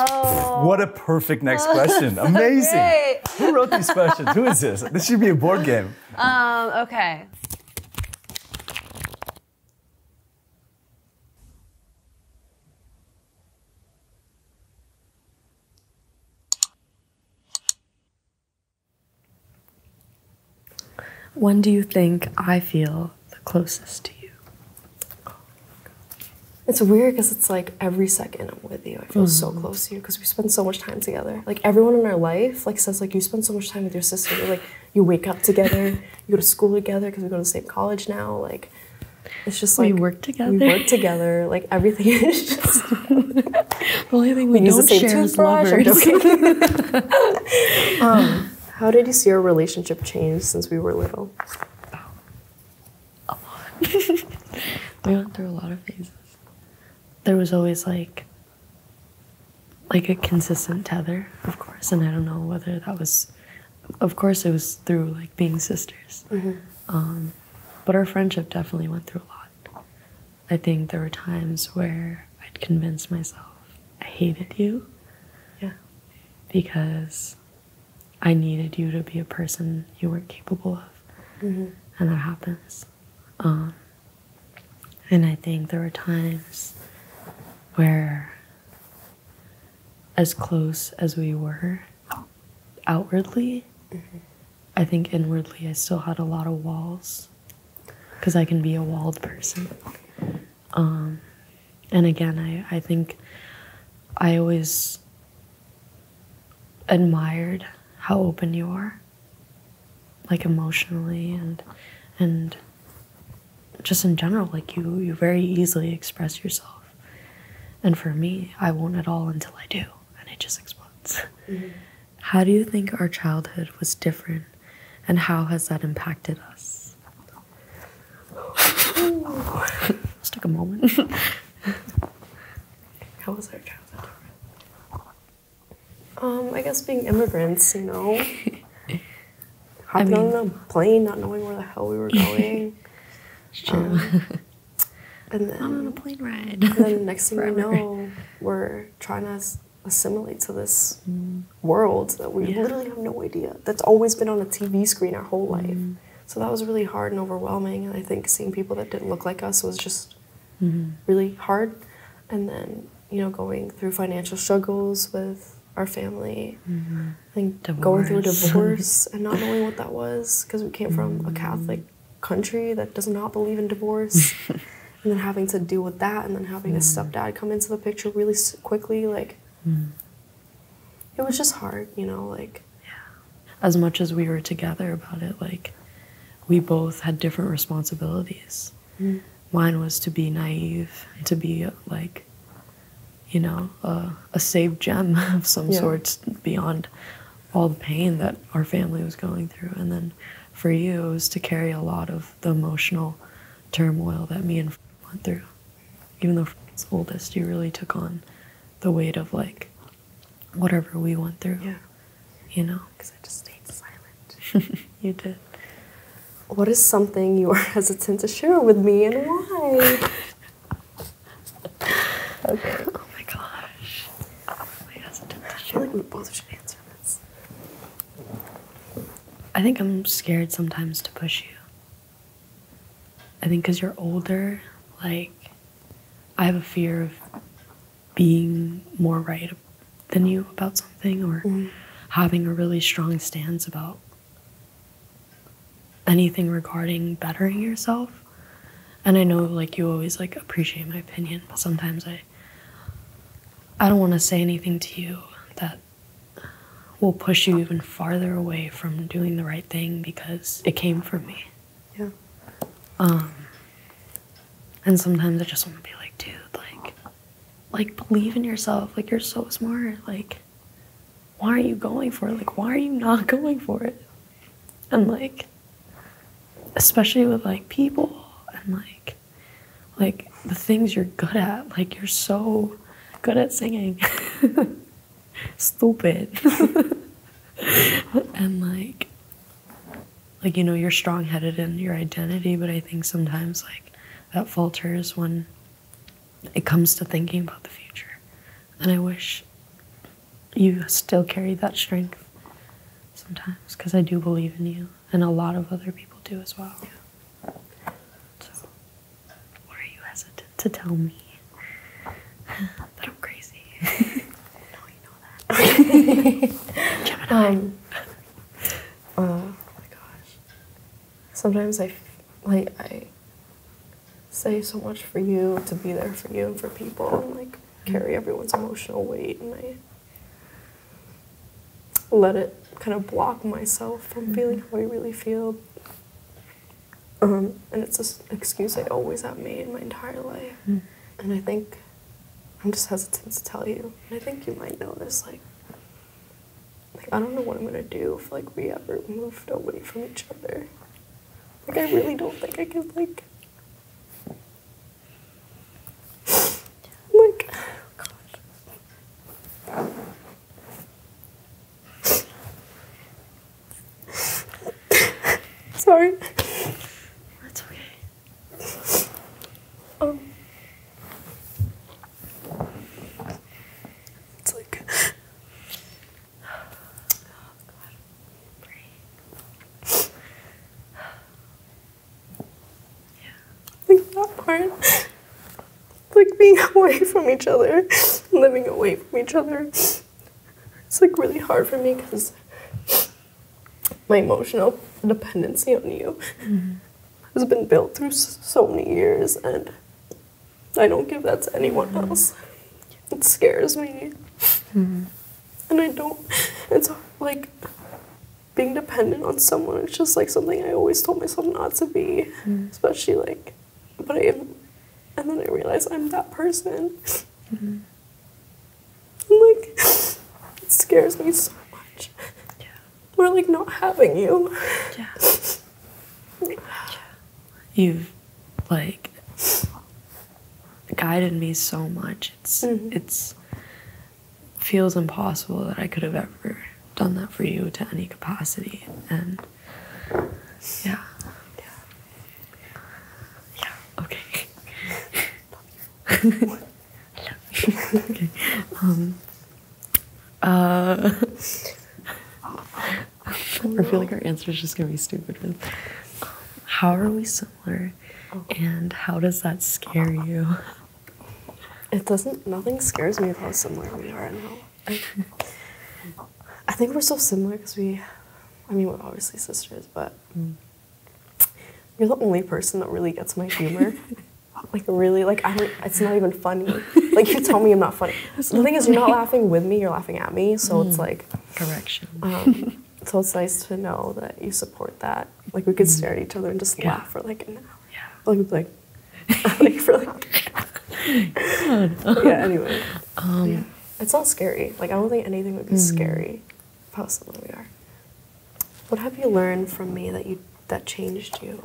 Oh. What a perfect next question. Amazing. Great. Who wrote these questions? Who is this? This should be a board game. Okay. When do you think I feel the closest to you? It's weird because it's like every second I'm with you, I feel so close to you because we spend so much time together. Like everyone in our life like says like you spend so much time with your sister. You're, like you wake up together, you go to school together because we go to the same college now. Like it's just like we work together. We work together. Like everything is just. The only thing we don't share is lovers. How did you see our relationship change since we were little? A lot. We went through a lot of phases. There was always like a consistent tether, of course, and I don't know whether that was, of course it was through like being sisters. But our friendship definitely went through a lot. I think there were times where I'd convince myself I hated you. Yeah. Because I needed you to be a person you weren't capable of. And that happens. And I think there were times where, as close as we were outwardly, I think inwardly I still had a lot of walls. Because I can be a walled person. And again, I think I always admired how open you are, like emotionally and just in general, like you very easily express yourself. And for me, I won't at all until I do, and it just explodes. How do you think our childhood was different, and how has that impacted us? Let's take a moment. How was our childhood different? I guess being immigrants, you know, hopping on a plane, not knowing where the hell we were going. It's true. And then I'm on a plane ride. And then next thing you know, we're trying to assimilate to this world that we literally have no idea. That's always been on a TV screen our whole life. So that was really hard and overwhelming. And I think seeing people that didn't look like us was just really hard. And then, you know, going through financial struggles with our family, and going through a divorce and not knowing what that was because we came from a Catholic country that does not believe in divorce. And then having to deal with that, and then having a stepdad come into the picture really quickly, like, it was just hard, you know, like. As much as we were together about it, like, we both had different responsibilities. Mine was to be naive, to be, like, you know, a saved gem of some sort beyond all the pain that our family was going through. And then for you, it was to carry a lot of the emotional turmoil that me and went through. Even though it's oldest, you really took on the weight of like whatever we went through. Yeah. You know? Because I just stayed silent. You did. What is something you are hesitant to share with me and why? Okay. Oh my gosh. I'm hesitant to I share. feel like we both should answer this. I think I'm scared sometimes to push you. I think because you're older, like, I have a fear of being more right than you about something, or having a really strong stance about anything regarding bettering yourself. And I know, like, you always, like, appreciate my opinion, but sometimes I don't want to say anything to you that will push you even farther away from doing the right thing because it came from me. Yeah. And sometimes I just want to be like, dude, like believe in yourself. Like, you're so smart. Like, why are you going for it? Like, why are you not going for it? And like, especially with like people and like the things you're good at. Like, you're so good at singing. Stupid. And like, you know, you're strong-headed in your identity, but I think sometimes like that falters when it comes to thinking about the future. And I wish you still carry that strength sometimes, because I do believe in you, and a lot of other people do as well. Yeah. So, why are you hesitant to tell me that I'm crazy? No, you know that. Gemini. Oh my gosh. Sometimes I say so much for you, to be there for you and for people, and like carry everyone's emotional weight, and I let it kind of block myself from feeling how I really feel. And it's an excuse I always have made my entire life. And I think I'm just hesitant to tell you. And I think you might know this, like I don't know what I'm gonna do if like we ever moved away from each other. Like I really don't think I could like sorry. That's okay. It's like, oh God, breathe. Yeah. like that part, like being away from each other, living away from each other. It's like really hard for me because my emotional dependency on you has been built through so many years, and I don't give that to anyone else. It scares me. And I don't, it's like being dependent on someone, it's just like something I always told myself not to be, especially like, but I am, and then I realize I'm that person. And like, it scares me so much. We're like not having you. Yeah. You've like guided me so much. It's feels impossible that I could have ever done that for you to any capacity. And yeah. Okay. Okay. I feel like our answer is just gonna be stupid. How are we similar, and how does that scare you? It doesn't. Nothing scares me about how similar we are. No, I think we're so similar because we're obviously sisters, but you're the only person that really gets my humor. Like really, like it's not even funny. Like you tell me I'm not funny. The thing is, you're not laughing with me, you're laughing at me. So it's like correction. So it's nice to know that you support that. Like we could stare at each other and just laugh for like an hour. Yeah. Like we'd be like for like. Yeah. Anyway. Yeah. It's not scary. Like I don't think anything would be scary. Of how similar we are. What have you learned from me that changed you?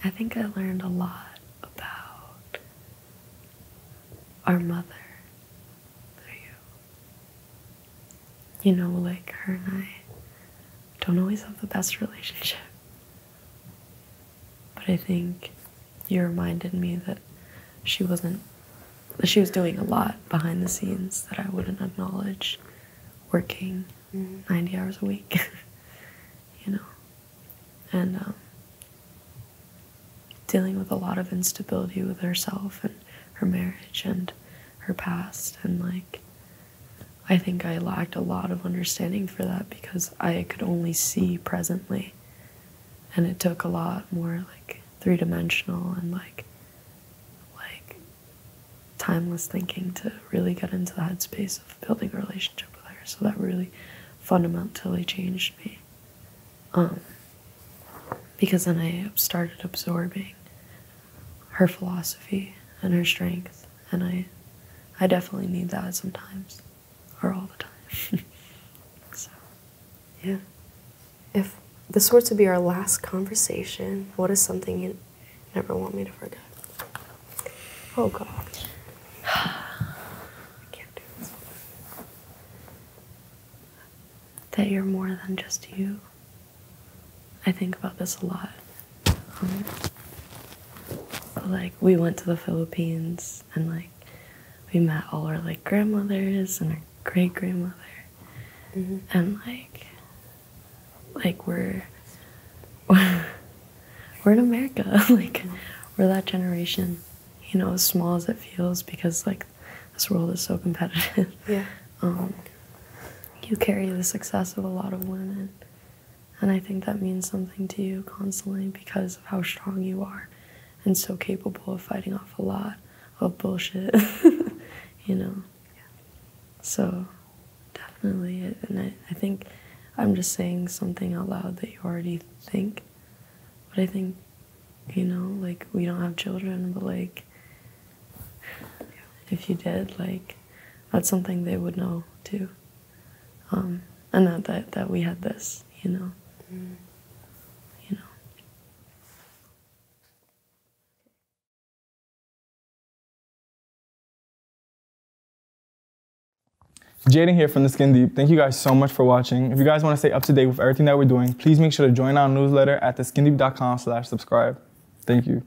I think I learned a lot about our mother through you. You know, like her and I don't always have the best relationship. But I think you reminded me that she was doing a lot behind the scenes that I wouldn't acknowledge, working 90 hours a week, you know, and dealing with a lot of instability with herself and her marriage and her past. And like, I think I lacked a lot of understanding for that because I could only see presently, and it took a lot more like three-dimensional and like timeless thinking to really get into the headspace of building a relationship with her. So that really fundamentally changed me, because then I started absorbing her philosophy and her strength, and I definitely need that sometimes, or all the time. So yeah. If this were to be our last conversation, what is something you never want me to forget? Oh God. I can't do this. That you're more than just you. I think about this a lot. Like, we went to the Philippines, and like, we met all our like grandmothers and our great grandmother, and like we're in America, like we're that generation, you know, as small as it feels, because like this world is so competitive. Yeah. You carry the success of a lot of women, and I think that means something to you constantly because of how strong you are and so capable of fighting off a lot of bullshit, you know. So definitely, and I think I'm just saying something out loud that you already think, but I think, you know, like we don't have children, but like if you did, like that's something they would know too, and that we had this, you know. You know. Jaydin here from The Skin Deep. Thank you guys so much for watching. If you guys want to stay up to date with everything that we're doing, please make sure to join our newsletter at theskindeep.com/subscribe. Thank you.